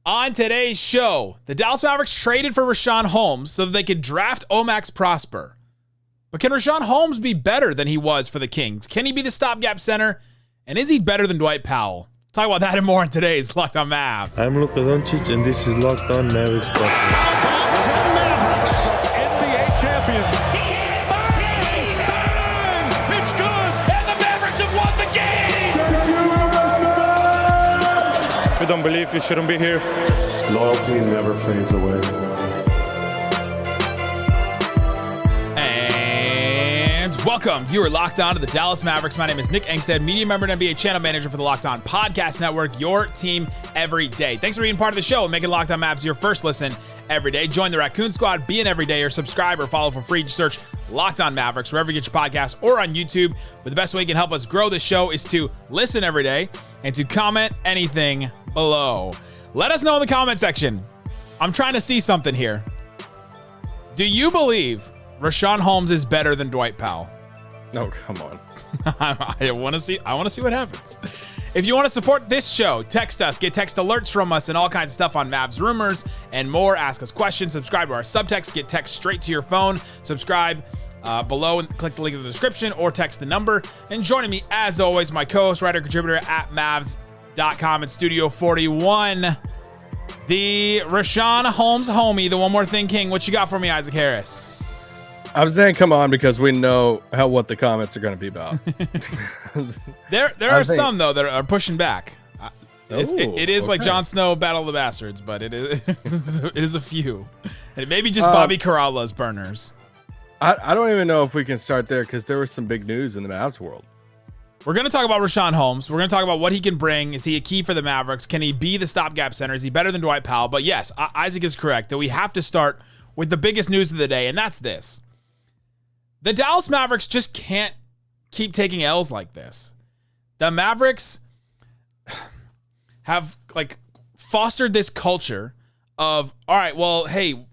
On today's show, the Dallas Mavericks traded for Rashawn Holmes so that they could draft Olivier-Maxance Prosper. But can Rashawn Holmes be better than he was for the Kings? Can he be the stopgap center? And is he better than Dwight Powell? Talk about that and more on today's Locked On Mavs. I'm Luka Doncic, and this is Locked On Mavericks podcast. 10 Mavericks, NBA champions. Bang! It's good, and the Mavericks have won the game. If you don't believe, you shouldn't be here. Loyalty never fades away. Welcome. You are locked on to the Dallas Mavericks. My name is Nick Angstadt, media member and NBA channel manager for the Locked On Podcast Network, your team every day. Thanks for being part of the show and making Locked On Mavs your first listen every day. Join the Raccoon Squad, be an everyday, or subscribe or follow for free. Just search Locked On Mavericks wherever you get your podcasts or on YouTube. But the best way you can help us grow this show is to listen every day and to comment anything below. Let us know in the comment section. I'm trying to see something here. Do you believe Rashawn Holmes is better than Dwight Powell? No, come on. I want to see what happens. If you want to support this show, text us, get text alerts from us, and all kinds of stuff on Mavs rumors and more. Ask us questions, subscribe to our subtext, get text straight to your phone. Subscribe below and click the link in the description or text the number. And joining me, as always, my co-host, writer, contributor at Mavs.com in Studio 41, the Rashawn Holmes homie, the One More Thing King. What you got for me, Isaac Harris? I'm saying come on because we know what the comments are going to be about. There are some, though, that are pushing back. It is like Jon Snow, Battle of the Bastards, but it is a few. And maybe just Bobby Caralla's burners. I don't even know if we can start there because there was some big news in the Mavs world. We're going to talk about Rashawn Holmes. We're going to talk about what he can bring. Is he a key for the Mavericks? Can he be the stopgap center? Is he better than Dwight Powell? But yes, Isaac is correct that we have to start with the biggest news of the day, and that's this. The Dallas Mavericks just can't keep taking L's like this. The Mavericks have fostered this culture of, all right, well, hey,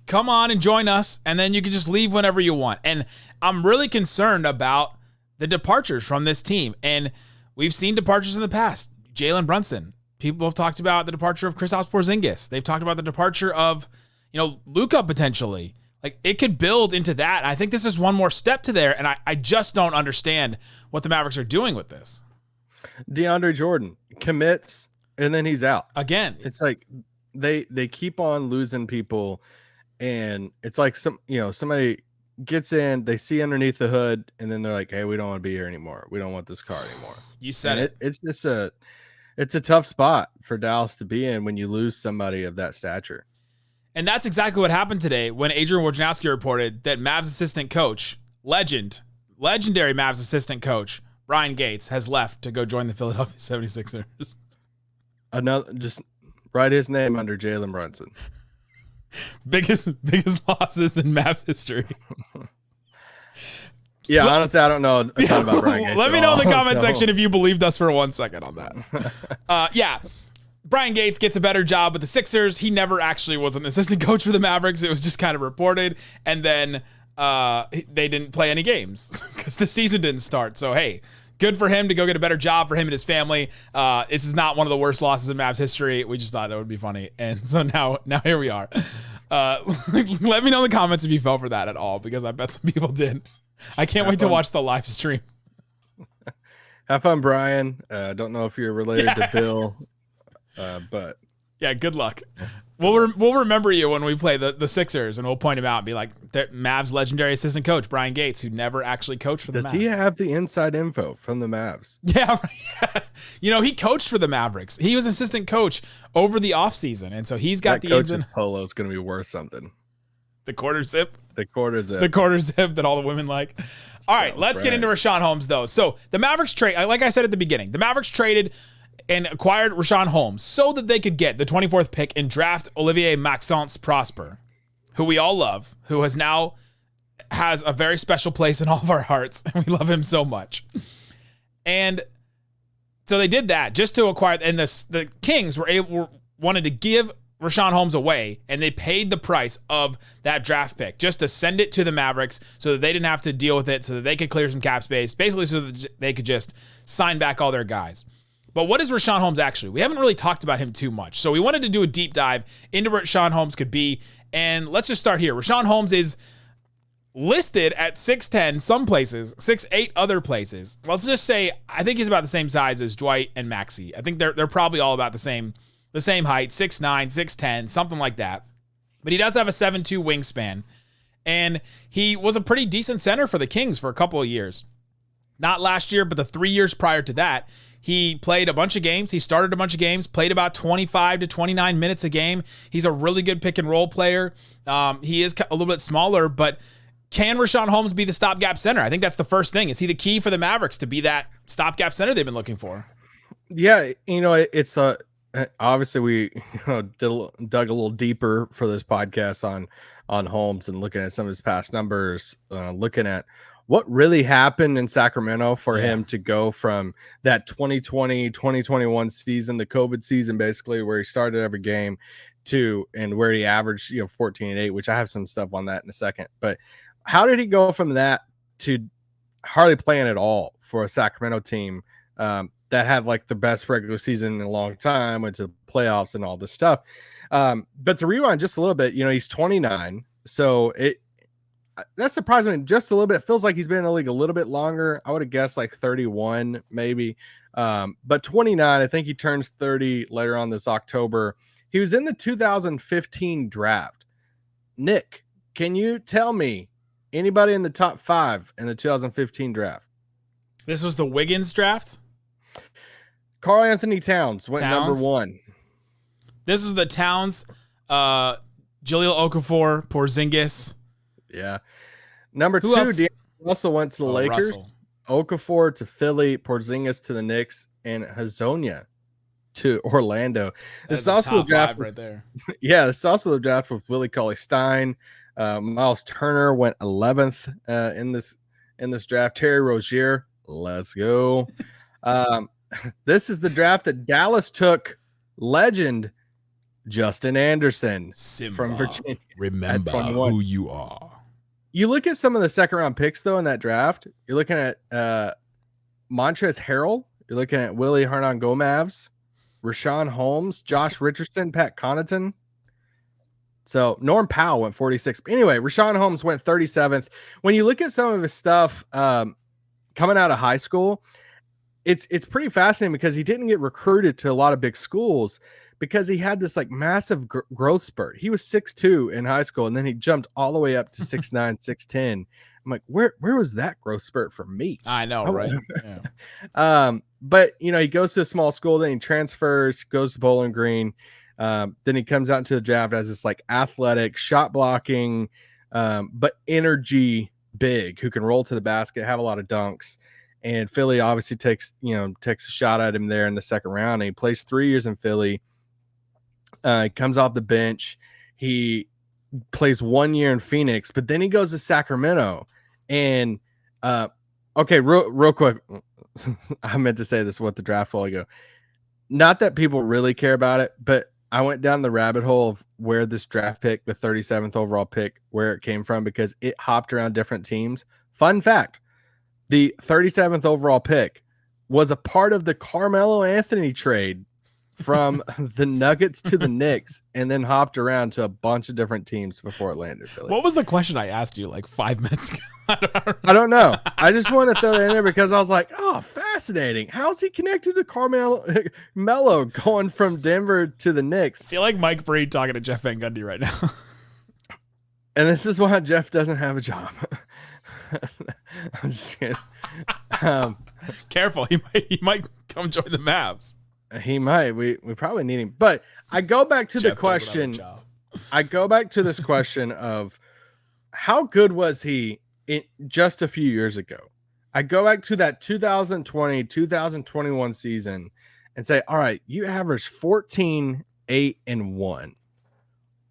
come on and join us, and then you can just leave whenever you want. And I'm really concerned about the departures from this team. And we've seen departures in the past. Jalen Brunson. People have talked about the departure of Kristaps Porzingis. They've talked about the departure of, Luka potentially. It could build into that. I think this is one more step to there, and I just don't understand what the Mavericks are doing with this. DeAndre Jordan commits, and then he's out. Again. It's like they keep on losing people, and it's like somebody gets in, they see underneath the hood, and then they're like, hey, we don't want to be here anymore. We don't want this car anymore. You said it. It's just it's a tough spot for Dallas to be in when you lose somebody of that stature. And that's exactly what happened today when Adrian Wojnarowski reported that Mavs assistant coach, legendary Mavs assistant coach, Brian Gates, has left to go join the Philadelphia 76ers. Just write his name under Jalen Brunson. biggest losses in Mavs history. Yeah, honestly, I don't know a ton about Brian Gates. Let me know in the comment section if you believed us for 1 second on that. Yeah. Brian Gates gets a better job with the Sixers. He never actually was an assistant coach for the Mavericks. It was just kind of reported. And then they didn't play any games because the season didn't start. So, hey, good for him to go get a better job for him and his family. This is not one of the worst losses in Mavs history. We just thought it would be funny. And so now here we are. Let me know in the comments if you fell for that at all, because I bet some people did. I can't wait to watch the live stream. Have fun, Brian. Don't know if you're related to Bill. But yeah, good luck. We'll remember you when we play the Sixers, and we'll point him out and be like, Mavs legendary assistant coach Brian Gates, who never actually coached for the Mavs. Does he have the inside info from the Mavs? Yeah. He coached for the Mavericks. He was assistant coach over the offseason, and so he's got that the coach's polo is going to be worth something. The quarter zip. The quarter zip that all the women like. All right, let's get into Rashawn Holmes, though. So the Mavericks trade, like I said at the beginning, the Mavericks traded and acquired Rashawn Holmes so that they could get the 24th pick and draft Olivier-Maxance Prosper, who we all love, who has a very special place in all of our hearts, and we love him so much. And so they did that just to acquire, and the Kings wanted to give Rashawn Holmes away, and they paid the price of that draft pick just to send it to the Mavericks so that they didn't have to deal with it, so that they could clear some cap space, basically so that they could just sign back all their guys. But what is Rashawn Holmes actually? We haven't really talked about him too much. So we wanted to do a deep dive into what Rashawn Holmes could be. And let's just start here. Rashawn Holmes is listed at 6'10", some places, 6'8", other places. Let's just say I think he's about the same size as Dwight and Maxey. I think they're probably all about the same height, 6'9", 6'10", something like that. But he does have a 7'2" wingspan. And he was a pretty decent center for the Kings for a couple of years. Not last year, but the 3 years prior to that. He played a bunch of games. He started a bunch of games, played about 25 to 29 minutes a game. He's a really good pick and roll player. He is a little bit smaller, but can Rashawn Holmes be the stopgap center? I think that's the first thing. Is he the key for the Mavericks to be that stopgap center they've been looking for? Yeah, it's obviously we dug a little deeper for this podcast on Holmes and looking at some of his past numbers, looking at what really happened in Sacramento for him to go from that 2020, 2021 season, the COVID season, basically where he started every game and where he averaged, 14 and 8, which I have some stuff on that in a second. But how did he go from that to hardly playing at all for a Sacramento team that had like the best regular season in a long time, went to playoffs and all this stuff? But to rewind just a little bit, he's 29. So that surprised me just a little bit. It feels like he's been in the league a little bit longer. I would have guessed like 31 maybe. But 29, I think he turns 30 later on this October. He was in the 2015 draft. Nick, can you tell me anybody in the top 5 in the 2015 draft? This was the Wiggins draft? Karl Anthony Towns went number 1. This was the Towns, Jahlil Okafor, Porzingis. Yeah. Number Who 2, else? D'Angelo Russell went to the Lakers. Russell. Okafor to Philly, Porzingis to the Knicks, and Hazonia to Orlando. This is also the draft right there. Yeah, this is also the draft with Willie Cauley-Stein. Miles Turner went 11th in this draft. Terry Rozier, let's go. This is the draft that Dallas took legend Justin Anderson from Virginia. Remember who you are. You look at some of the second round picks though in that draft. You're looking at Montrezl Harrell. You're looking at Willie Hernangomez, Rashawn Holmes, Josh Richardson, Pat Connaughton. So Norm Powell went 46th. Anyway, Rashawn Holmes went 37th. When you look at some of his stuff coming out of high school, it's pretty fascinating because he didn't get recruited to a lot of big schools because he had this like massive growth spurt. He was 6'2" in high school, and then he jumped all the way up to 6'9", 6'10". I'm like, where was that growth spurt for me? I know, right? Yeah. But he goes to a small school, then he transfers, goes to Bowling Green. Then he comes out into the draft as this like athletic, shot blocking, but energy big who can roll to the basket, have a lot of dunks. And Philly obviously takes a shot at him there in the second round. And he plays 3 years in Philly. He comes off the bench. He plays 1 year in Phoenix, but then he goes to Sacramento. And okay, real quick, I meant to say this with the draft while ago. Not that people really care about it, but I went down the rabbit hole of where this draft pick, the 37th overall pick, where it came from because it hopped around different teams. Fun fact, the 37th overall pick was a part of the Carmelo Anthony trade from the Nuggets to the Knicks and then hopped around to a bunch of different teams before it landed. Philly. What was the question I asked you like 5 minutes ago? I don't know. I just want to throw that in there because I was like, oh, fascinating. How's he connected to Carmelo going from Denver to the Knicks? I feel like Mike Breed talking to Jeff Van Gundy right now. And this is why Jeff doesn't have a job. I'm just kidding. Careful. He might come join the Mavs. He might. We probably need him. But I go back to the question. I go back to this question of how good was he just a few years ago? I go back to that 2020, 2021 season and say, all right, you averaged 14, 8, and 1.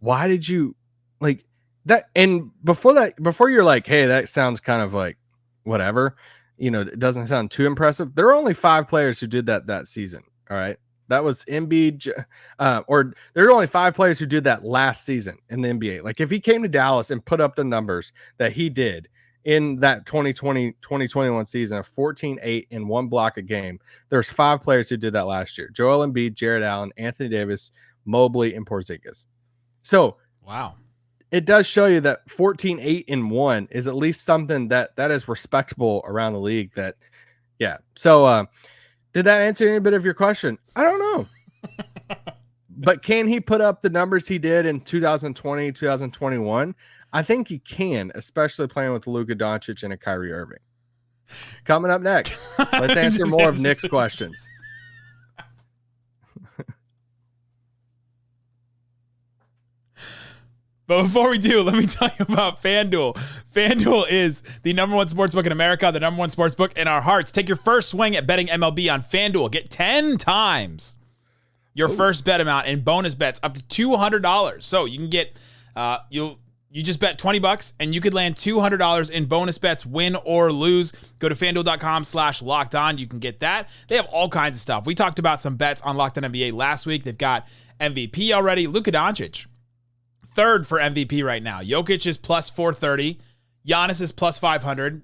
Why did you like that? And before you're like, hey, that sounds kind of like whatever, it doesn't sound too impressive. There were only 5 players who did that season. All right. That was Embiid, or there are only 5 players who did that last season in the NBA. Like if he came to Dallas and put up the numbers that he did in that 2020-2021 season of 14, 8, and 1 block a game. There's 5 players who did that last year: Joel Embiid, Jared Allen, Anthony Davis, Mobley, and Porzingis. So wow, it does show you that 14, 8, and 1 is at least something that is respectable around the league. That, yeah. So did that answer any bit of your question? I don't know. But can he put up the numbers he did in 2020, 2021? I think he can, especially playing with Luka Doncic and a Kyrie Irving. Coming up next, let's answer more of Nick's questions. But before we do, let me tell you about FanDuel. FanDuel is the #1 sportsbook in America, the #1 sportsbook in our hearts. Take your first swing at betting MLB on FanDuel. Get 10 times your first bet amount in bonus bets up to $200. So you can get, you just bet $20 and you could land $200 in bonus bets, win or lose. Go to FanDuel.com/lockedon. You can get that. They have all kinds of stuff. We talked about some bets on Locked On NBA last week. They've got MVP already. Luka Doncic, third for MVP right now. Jokic is plus 430. Giannis is plus 500.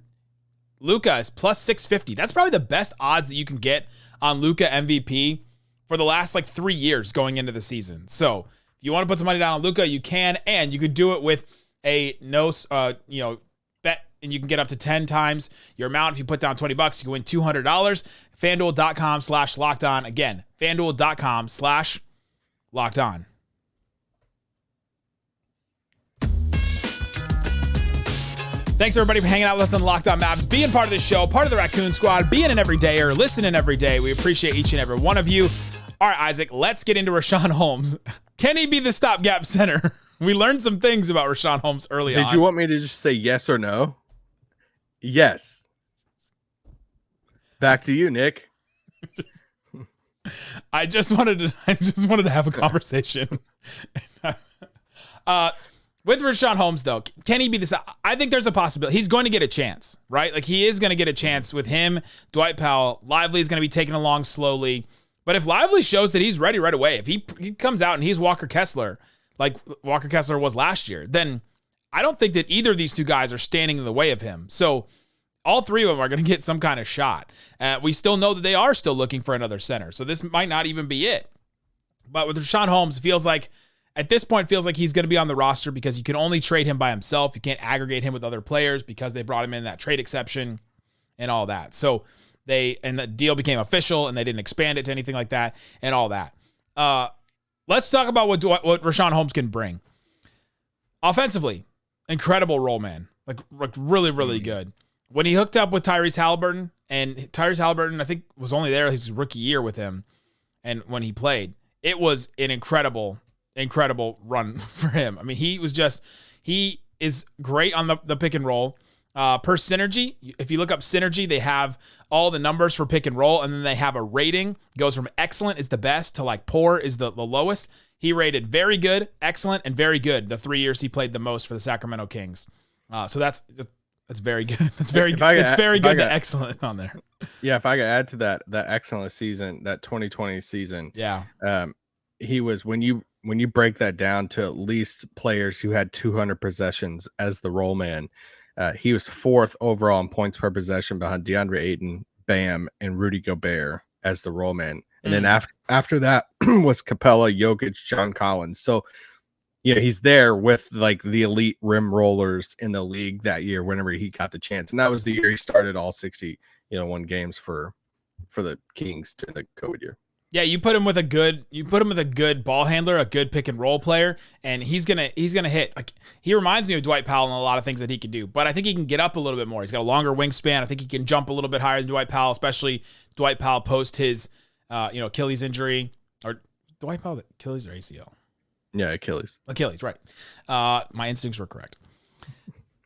Luka is plus 650. That's probably the best odds that you can get on Luka MVP for the last 3 years going into the season. So if you want to put some money down on Luka, you can, and you could do it with a bet, and you can get up to 10 times your amount. If you put down $20, you can win $200. FanDuel.com/lockedon. Again, FanDuel.com/lockedon. Thanks, everybody, for hanging out with us on Locked On Mavs, being part of the show, part of the Raccoon Squad, being an everydayer, listening every day. We appreciate each and every one of you. All right, Isaac, let's get into Rashawn Holmes. Can he be the stopgap center? We learned some things about Rashawn Holmes early on. Did you want me to just say yes or no? Yes. Back to you, Nick. I just wanted to have a conversation. With Rashawn Holmes, though, can he be this? I think there's a possibility. He's going to get a chance, right? He is going to get a chance with him. Dwight Powell. Lively is going to be taken along slowly. But if Lively shows that he's ready right away, if he comes out and he's Walker Kessler, like Walker Kessler was last year, then I don't think that either of these two guys are standing in the way of him. So all three of them are going to get some kind of shot. We still know that they are still looking for another center. So this might not even be it. But with Rashawn Holmes, at this point, feels like he's going to be on the roster because you can only trade him by himself. You can't aggregate him with other players because they brought him in that trade exception and all that. So the deal became official and they didn't expand it to anything like that and all that. Let's talk about what Rashawn Holmes can bring. Offensively, incredible role man. Like really, really good. When he hooked up with Tyrese Halliburton, and Tyrese Halliburton, I think, was only there his rookie year with him, and when he played, it was an incredible run for him. I mean, he is great on the pick and roll. Per Synergy, if you look up Synergy, they have all the numbers for pick and roll, and then they have a rating. It goes from excellent is the best to poor is the lowest. He rated very good, excellent, and very good the 3 years he played the most for the Sacramento Kings. So that's very good. That's very good. It's very good to excellent on there. Yeah, if I could add to that excellent season, that 2020 season. Yeah. He was, when you break that down to at least players who had 200 possessions as the roll man, he was 4th overall in points per possession behind DeAndre Ayton, Bam, and Rudy Gobert as the roll man. And then after that was Capella, Jokic, John Collins. So, he's there with the elite rim rollers in the league that year whenever he got the chance. And that was the year he started all 61 games for the Kings during the COVID year. Yeah, you put him with a good ball handler, a good pick and roll player, and he's gonna hit. He reminds me of Dwight Powell in a lot of things that he can do, but I think he can get up a little bit more. He's got a longer wingspan. I think he can jump a little bit higher than Dwight Powell, especially Dwight Powell post his Achilles injury, or Dwight Powell Achilles or ACL. Yeah, Achilles, right. My instincts were correct.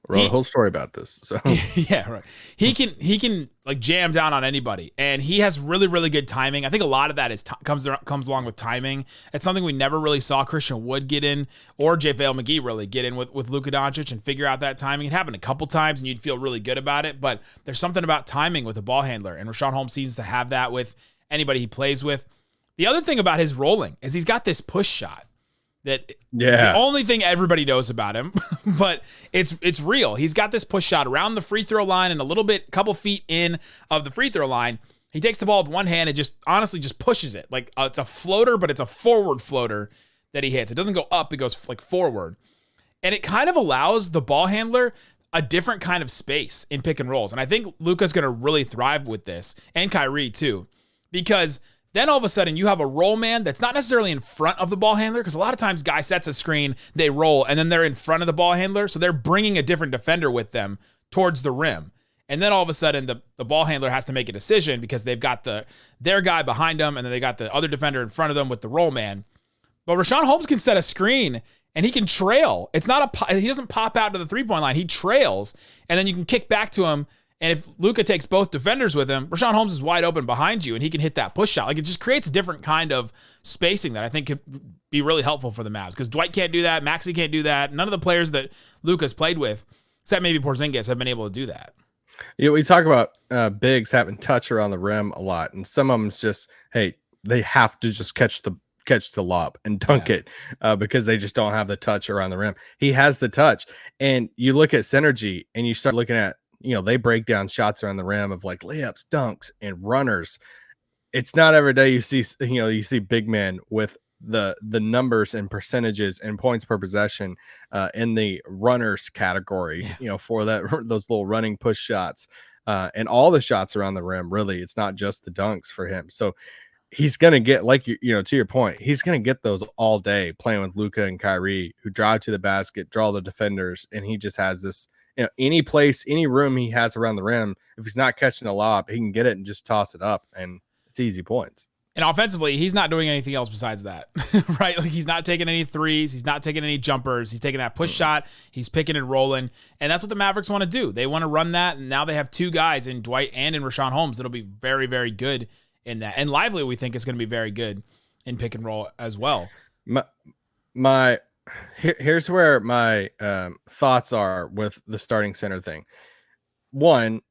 Wrote a whole story about this. So yeah, right. He can jam down on anybody, and he has really, really good timing. I think a lot of that comes along with timing. It's something we never really saw Christian Wood get in, or JaVale McGee really get in with Luka Doncic and figure out that timing. It happened a couple times, and you'd feel really good about it. But there's something about timing with a ball handler, and Rashawn Holmes seems to have that with anybody he plays with. The other thing about his rolling is he's got this push shot that Yeah. the only thing everybody knows about him, but it's real. He's got this push shot around the free throw line and couple feet in of the free throw line. He takes the ball with one hand and just honestly just pushes it. Like it's a floater, but it's a forward floater that he hits. It doesn't go up, it goes like forward. And it kind of allows the ball handler a different kind of space in pick and rolls. And I think Luka's going to really thrive with this, and Kyrie too, because then all of a sudden you have a roll man that's not necessarily in front of the ball handler, because a lot of times guy sets a screen, they roll, and then they're in front of the ball handler. So they're bringing a different defender with them towards the rim. And then all of a sudden the ball handler has to make a decision because they've got their guy behind them, and then they got the other defender in front of them with the roll man. But Rashawn Holmes can set a screen and he can trail. He doesn't pop out to the 3-point line. He trails, and then you can kick back to him. And if Luka takes both defenders with him, Rashawn Holmes is wide open behind you, and he can hit that push shot. Like, it just creates a different kind of spacing that I think could be really helpful for the Mavs, because Dwight can't do that. Maxey can't do that. None of the players that Luka's played with, except maybe Porzingis, have been able to do that. Yeah, we talk about bigs having touch around the rim a lot, and some of them's just, hey, they have to just catch the lob and dunk it because they just don't have the touch around the rim. He has the touch, and you look at synergy and you start looking at, they break down shots around the rim of like layups, dunks, and runners. It's not every day you see big men with the numbers and percentages and points per possession in the runners category, for those little running push shots and all the shots around the rim. Really, it's not just the dunks for him. So he's going to get, like, to your point, he's going to get those all day playing with Luka and Kyrie, who drive to the basket, draw the defenders. And he just has this, any place, any room he has around the rim, if he's not catching a lob, he can get it and just toss it up, and it's easy points. And offensively, he's not doing anything else besides that, right? Like, he's not taking any threes. He's not taking any jumpers. He's taking that push shot. He's picking and rolling. And that's what the Mavericks want to do. They want to run that. And now they have two guys in Dwight and in Rashawn Holmes that'll be very, very good in that. And Lively, we think, is going to be very good in pick and roll as well. Here's where my thoughts are with the starting center thing. One,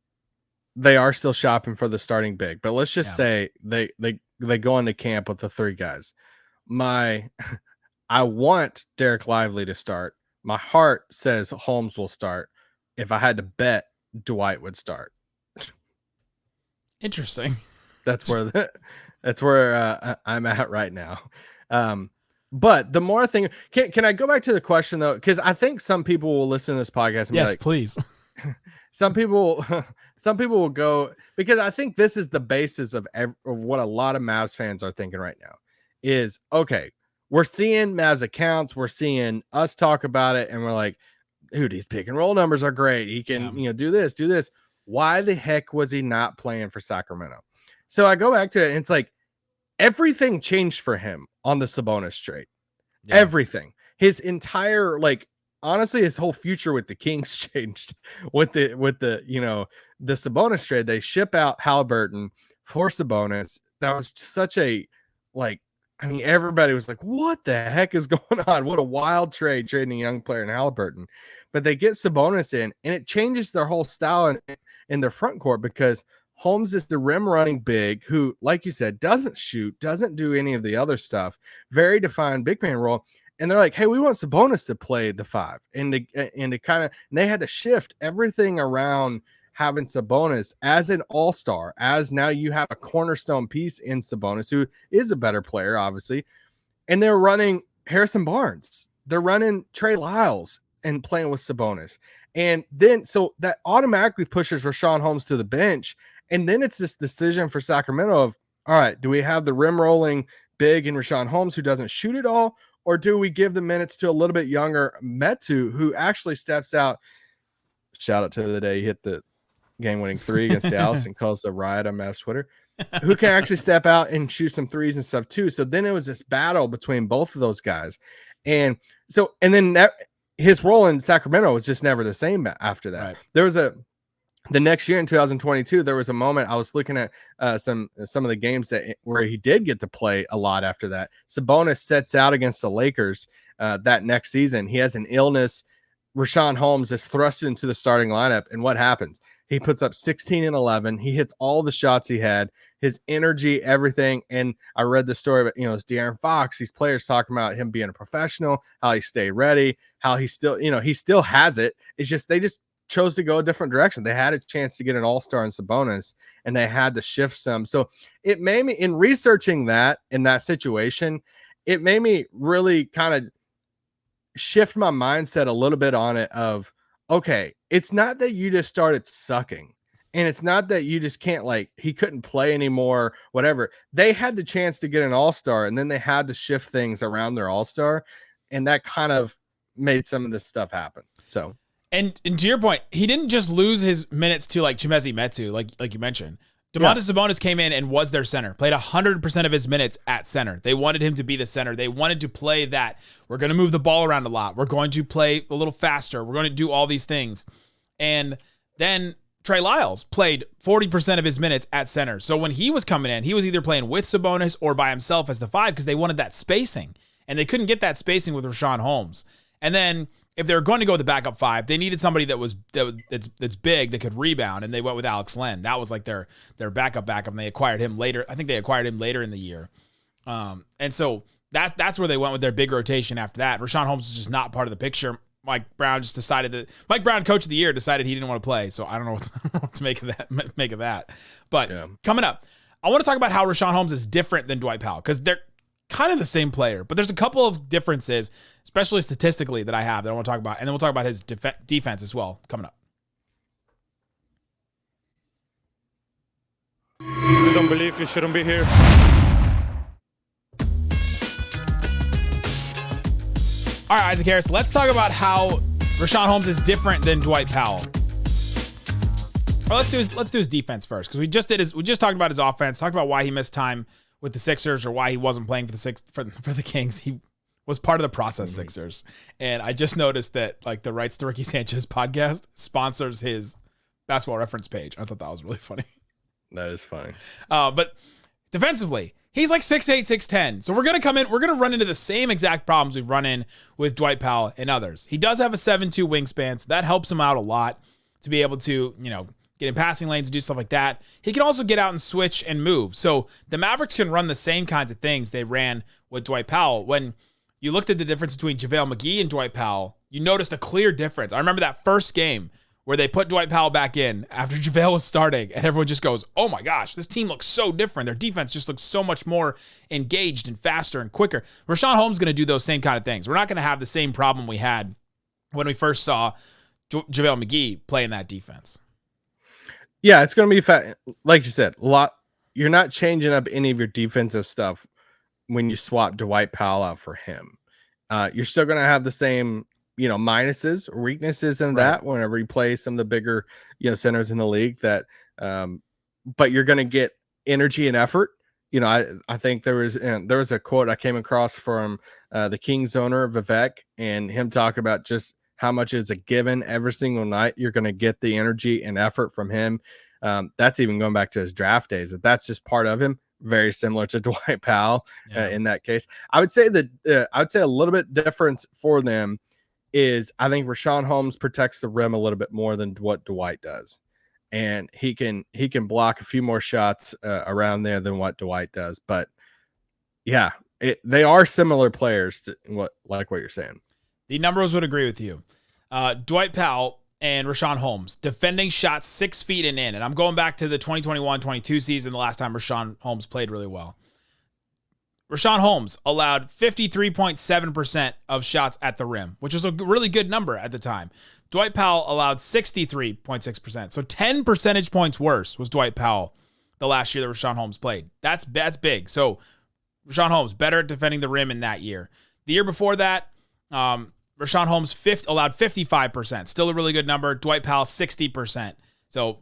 they are still shopping for the starting big, but let's just say they go into camp with the three guys. I want Derek Lively to start. My heart says Holmes will start. If I had to bet, Dwight would start. Interesting. That's where I'm at right now. But the more thing, can I go back to the question though? Because I think some people will listen to this podcast and be like, please. Some people will go, because I think this is the basis of what a lot of Mavs fans are thinking right now is, okay, we're seeing Mavs accounts, we're seeing us talk about it, and we're like, dude, his pick and roll numbers are great. He can, do this. Why the heck was he not playing for Sacramento? So I go back to it, and it's like everything changed for him on the Sabonis trade. Yeah. Everything. His entire, honestly, his whole future with the Kings changed with the Sabonis trade. They ship out Halliburton for Sabonis. That was such a, everybody was like, what the heck is going on? What a wild trade, trading a young player in Halliburton. But they get Sabonis in, and it changes their whole style in their front court, because Holmes is the rim running big who, like you said, doesn't shoot, doesn't do any of the other stuff. Very defined big man role. And they're like, hey, we want Sabonis to play the 5. And they had to shift everything around having Sabonis as an all-star, as now you have a cornerstone piece in Sabonis, who is a better player, obviously. And they're running Harrison Barnes. They're running Trey Lyles and playing with Sabonis. And then, so that automatically pushes Rashawn Holmes to the bench. And then it's this decision for Sacramento of, all right, do we have the rim rolling big in Rashawn Holmes who doesn't shoot at all? Or do we give the minutes to a little bit younger Metu, who actually steps out? Shout out to the day he hit the game-winning 3 against Dallas and calls the riot on Mavs Twitter, who can actually step out and shoot some threes and stuff too. So then it was this battle between both of those guys. And then his role in Sacramento was just never the same after that. Right. There was the next year in 2022, there was a moment I was looking at some of the games where he did get to play a lot after that. Sabonis sets out against the Lakers that next season. He has an illness. Rashawn Holmes is thrust into the starting lineup. And what happens? He puts up 16 and 11. He hits all the shots he had, his energy, everything. And I read the story about, it's De'Aaron Fox, these players talking about him being a professional, how he stayed ready, how he still, he still has it. It's just, they just chose to go a different direction. They had a chance to get an all-star in Sabonis, and they had to shift some. So it made me, in researching that, in that situation, it made me really kind of shift my mindset a little bit on it of, okay, it's not that you just started sucking, and it's not that you just can't, like, he couldn't play anymore, whatever. They had the chance to get an all-star, and then they had to shift things around their all-star, and that kind of made some of this stuff happen. So, and to your point, he didn't just lose his minutes to like Chimezie Metu, like you mentioned. Domantas Sabonis came in and was their center, played 100% of his minutes at center. They wanted him to be the center. They wanted to play that. We're going to move the ball around a lot. We're going to play a little faster. We're going to do all these things. And then Trey Lyles played 40% of his minutes at center. So when he was coming in, he was either playing with Sabonis or by himself as the 5 because they wanted that spacing. And they couldn't get that spacing with Rashawn Holmes. And then if they were going to go with the backup 5, they needed somebody that's big, that could rebound, and they went with Alex Len. That was like their backup, and they acquired him later. I think they acquired him later in the year. And so that's where they went with their big rotation after that. Rashawn Holmes was just not part of the picture. Mike Brown, coach of the year, decided he didn't want to play. So I don't know what to make of that. But Coming up, I want to talk about how Rashawn Holmes is different than Dwight Powell, because they're kind of the same player, but there's a couple of differences, especially statistically, that I want to talk about. And then we'll talk about his defense as well coming up. You don't believe you shouldn't be here. All right, Isaac Harris, let's talk about how Rashawn Holmes is different than Dwight Powell. Or let's do his defense first, because we just talked about his offense, talked about why he missed time with the Sixers, or why he wasn't playing for the Kings. He was part of the process Sixers. And I just noticed that like the Rights to Ricky Sanchez podcast sponsors his Basketball Reference page. I thought that was really funny. That is funny. But defensively, he's like 6'8", 6'10". So we're going to run into the same exact problems we've run in with Dwight Powell and others. He does have a 7'2" wingspan, so that helps him out a lot to be able to, get in passing lanes and do stuff like that. He can also get out and switch and move. So the Mavericks can run the same kinds of things they ran with Dwight Powell. When you looked at the difference between JaVale McGee and Dwight Powell, you noticed a clear difference. I remember that first game where they put Dwight Powell back in after JaVale was starting, and everyone just goes, oh my gosh, this team looks so different. Their defense just looks so much more engaged and faster and quicker. Rashawn Holmes is going to do those same kind of things. We're not going to have the same problem we had when we first saw JaVale McGee play in that defense. Yeah, it's going to be like you said, a lot. You're not changing up any of your defensive stuff when you swap Dwight Powell out for him. You're still going to have the same, minuses or weaknesses in that whenever you play some of the bigger, centers in the league. That, but you're going to get energy and effort. I think there was a quote I came across from the Kings owner Vivek, and him talk about just how much is a given every single night. You're going to get the energy and effort from him. That's even going back to his draft days. That's just part of him. Very similar to Dwight Powell in that case. I would say a little bit difference for them is I think Rashawn Holmes protects the rim a little bit more than what Dwight does. And he can block a few more shots around there than what Dwight does. But yeah, they are similar players to what you're saying. The numbers would agree with you. Dwight Powell and Rashawn Holmes defending shots 6 feet and in. And I'm going back to the 2021-22 season, the last time Rashawn Holmes played really well. Rashawn Holmes allowed 53.7% of shots at the rim, which is a really good number at the time. Dwight Powell allowed 63.6%. So 10 percentage points worse was Dwight Powell the last year that Rashawn Holmes played. That's big. So Rashawn Holmes better at defending the rim in that year. The year before that, Rashawn Holmes allowed 55%. Still a really good number. Dwight Powell, 60%. So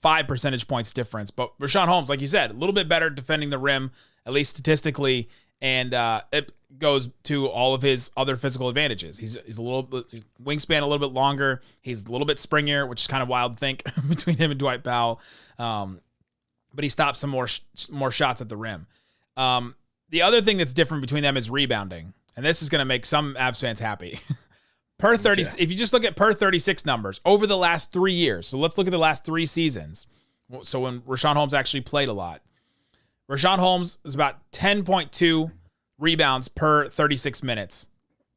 5 percentage points difference. But Rashawn Holmes, like you said, a little bit better defending the rim, at least statistically. And it goes to all of his other physical advantages. He's a little bit, wingspan a little bit longer. He's a little bit springier, which is kind of wild to think between him and Dwight Powell. But he stops some more shots at the rim. The other thing that's different between them is rebounding. And this is going to make some Mavs fans happy. Per 30, if you just look at per 36 numbers over the last 3 years. So let's look at the last 3 seasons. So when Rashawn Holmes actually played a lot. Rashawn Holmes is about 10.2 rebounds per 36 minutes.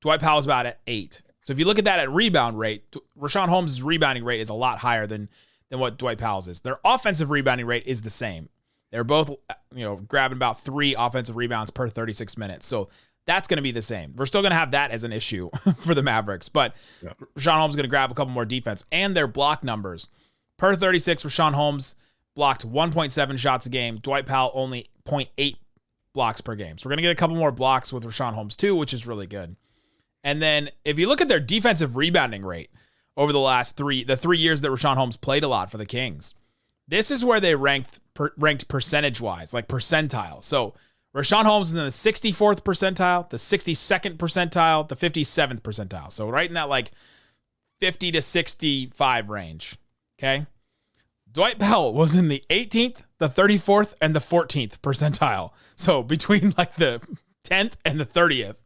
Dwight Powell is about at 8. So if you look at that at rebound rate, Rashawn Holmes' rebounding rate is a lot higher than what Dwight Powell's is. Their offensive rebounding rate is the same. They're both, grabbing about 3 offensive rebounds per 36 minutes. So that's going to be the same. We're still going to have that as an issue for the Mavericks, but Rashawn Holmes is going to grab a couple more defense. And their block numbers. Per 36, Rashawn Holmes blocked 1.7 shots a game. Dwight Powell only 0.8 blocks per game. So we're going to get a couple more blocks with Rashawn Holmes too, which is really good. And then if you look at their defensive rebounding rate over the 3 years that Rashawn Holmes played a lot for the Kings, this is where they ranked percentage-wise, like percentile. So Rashawn Holmes is in the 64th percentile, the 62nd percentile, the 57th percentile. So right in that like 50 to 65 range, okay? Dwight Powell was in the 18th, the 34th, and the 14th percentile. So between like the 10th and the 30th.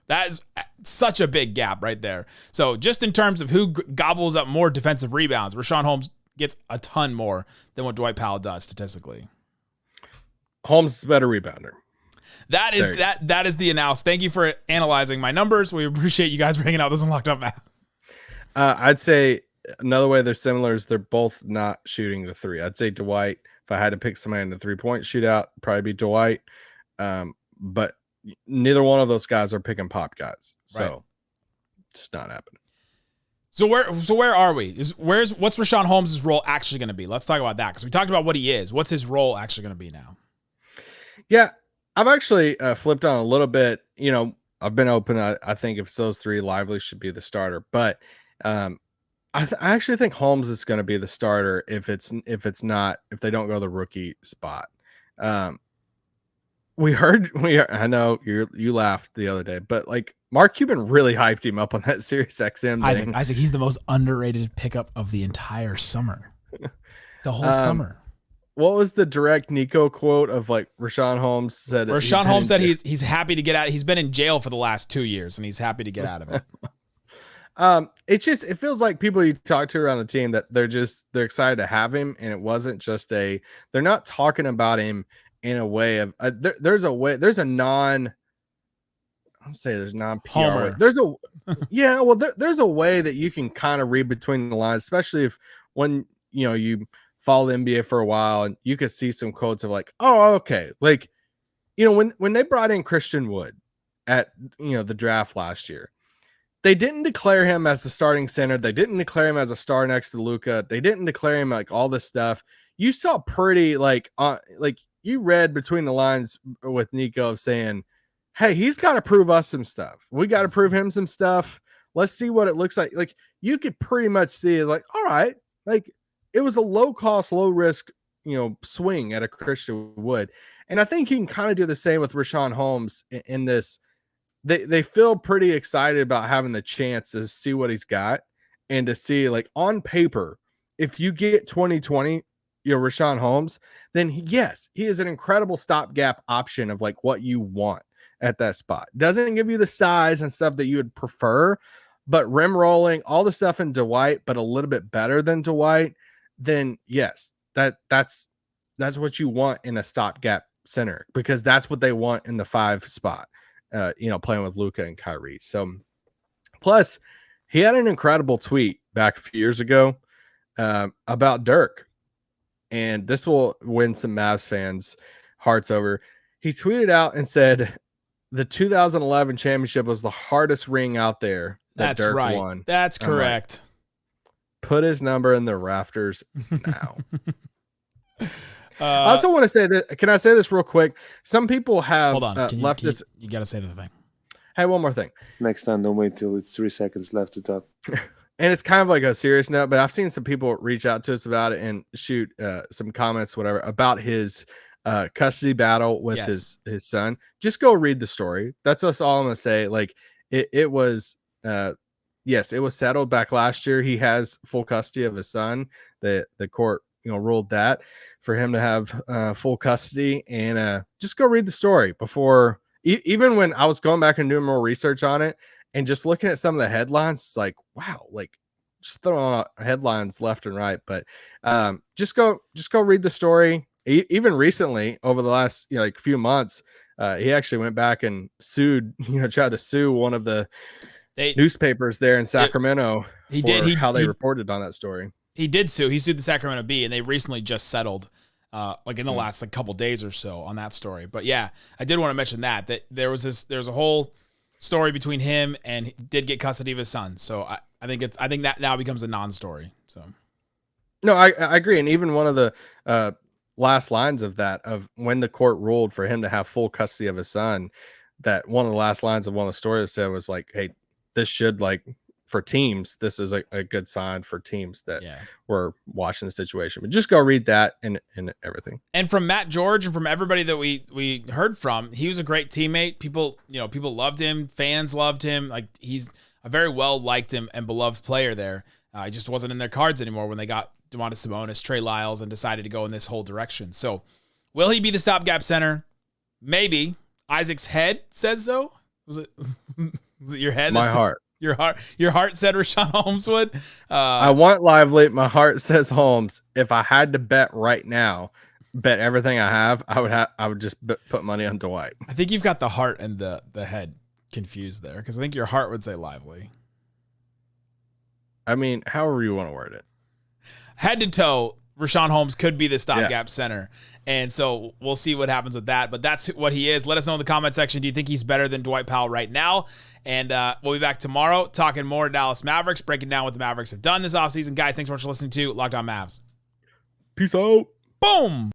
That is such a big gap right there. So just in terms of who gobbles up more defensive rebounds, Rashawn Holmes gets a ton more than what Dwight Powell does statistically. Holmes is a better rebounder. That is the analysis. Thank you for analyzing my numbers. We appreciate you guys bringing out this Unlocked Up math. I'd say another way they're similar is they're both not shooting the 3. I'd say Dwight, if I had to pick somebody in the 3-point shootout, probably be Dwight. But neither one of those guys are picking pop guys. So it's not happening. So where are we? What's Rashawn Holmes' role actually going to be? Let's talk about that because we talked about what he is. What's his role actually going to be now? Yeah, I've actually flipped on a little bit. I've been open. I think if it's those 3, Lively should be the starter. But I actually think Holmes is going to be the starter if they don't go the rookie spot. I know you laughed the other day, but like Mark Cuban really hyped him up on that Sirius XM thing. Isaac, he's the most underrated pickup of the entire summer. The whole summer. What was the direct Nico quote of like Rashawn Holmes said? Rashawn Holmes said he's happy to get out. He's been in jail for the last 2 years and he's happy to get out of it. It feels like people you talk to around the team that they're excited to have him. And it wasn't just they're not talking about him in a way of there's a non-PR way. There's a way that you can kind of read between the lines, especially if when you follow the NBA for a while and you could see some quotes of like, oh, okay. Like, when they brought in Christian Wood at the draft last year, they didn't declare him as the starting center. They didn't declare him as a star next to Luka. They didn't declare him like all this stuff. You saw pretty you read between the lines with Nico of saying, hey, he's got to prove us some stuff. We got to prove him some stuff. Let's see what it looks like. Like you could pretty much see it like, all right, like it was a low cost, low risk, swing at a Christian Wood. And I think you can kind of do the same with Rashawn Holmes in this. They feel pretty excited about having the chance to see what he's got and to see like on paper, if you get 2020, Rashawn Holmes, then yes, he is an incredible stopgap option of like what you want at that spot. Doesn't give you the size and stuff that you would prefer, but rim rolling, all the stuff in Dwight, but a little bit better than Dwight, then yes, that's what you want in a stopgap center because that's what they want in the 5 spot, playing with Luka and Kyrie. So plus he had an incredible tweet back a few years ago about Dirk. And this will win some Mavs fans' hearts over. He tweeted out and said the 2011 championship was the hardest ring out there that Dirk won. That's correct. Put his number in the rafters now. I also want to say that. Can I say this real quick? Some people have hold on. left this. You got to say the thing. Hey, one more thing. Next time, don't wait till it's 3 seconds left to talk. And it's kind of like a serious note, but I've seen some people reach out to us about it and shoot some comments, whatever, about his custody battle with his son. Just go read the story. That's all I'm going to say. Like it was, yes, it was settled back last year. He has full custody of his son. The court, ruled that for him to have full custody. And just go read the story before, even when I was going back and doing more research on it. And just looking at some of the headlines, it's like, wow, like just throwing out headlines left and right. But just go read the story. Even recently, over the last like few months, he actually went back and sued, tried to sue one of the newspapers there in Sacramento. How they reported on that story. He did sue. He sued the Sacramento Bee, and they recently just settled, like in the last couple days or so on that story. But yeah, I did want to mention that there was a whole story between him and he did get custody of his son. So I think that now becomes a non-story. So no, I agree. And even one of the last lines of that, of when the court ruled for him to have full custody of his son, that one of the last lines of one of the stories said was like, hey, this should, like, for teams, this is a good sign for teams that were watching the situation. But just go read that and everything. And from Matt George and from everybody that we heard from, he was a great teammate. People loved him. Fans loved him. Like, he's a very well liked and beloved player there. He just wasn't in their cards anymore when they got Domantas Sabonis, Trey Lyles, and decided to go in this whole direction. So will he be the stopgap center? Maybe. Isaac's head says so. Was it your head? My heart. Your heart said Rashawn Holmes would. I want Lively. My heart says Holmes. If I had to bet right now, bet everything I have, I would just put money on Dwight. I think you've got the heart and the head confused there, because I think your heart would say Lively. I mean, however you want to word it. Head to toe, Rashawn Holmes could be the stopgap center. And so we'll see what happens with that. But that's what he is. Let us know in the comment section. Do you think he's better than Dwight Powell right now? And we'll be back tomorrow talking more Dallas Mavericks, breaking down what the Mavericks have done this offseason. Guys, thanks so much for listening to Locked On Mavs. Peace out. Boom.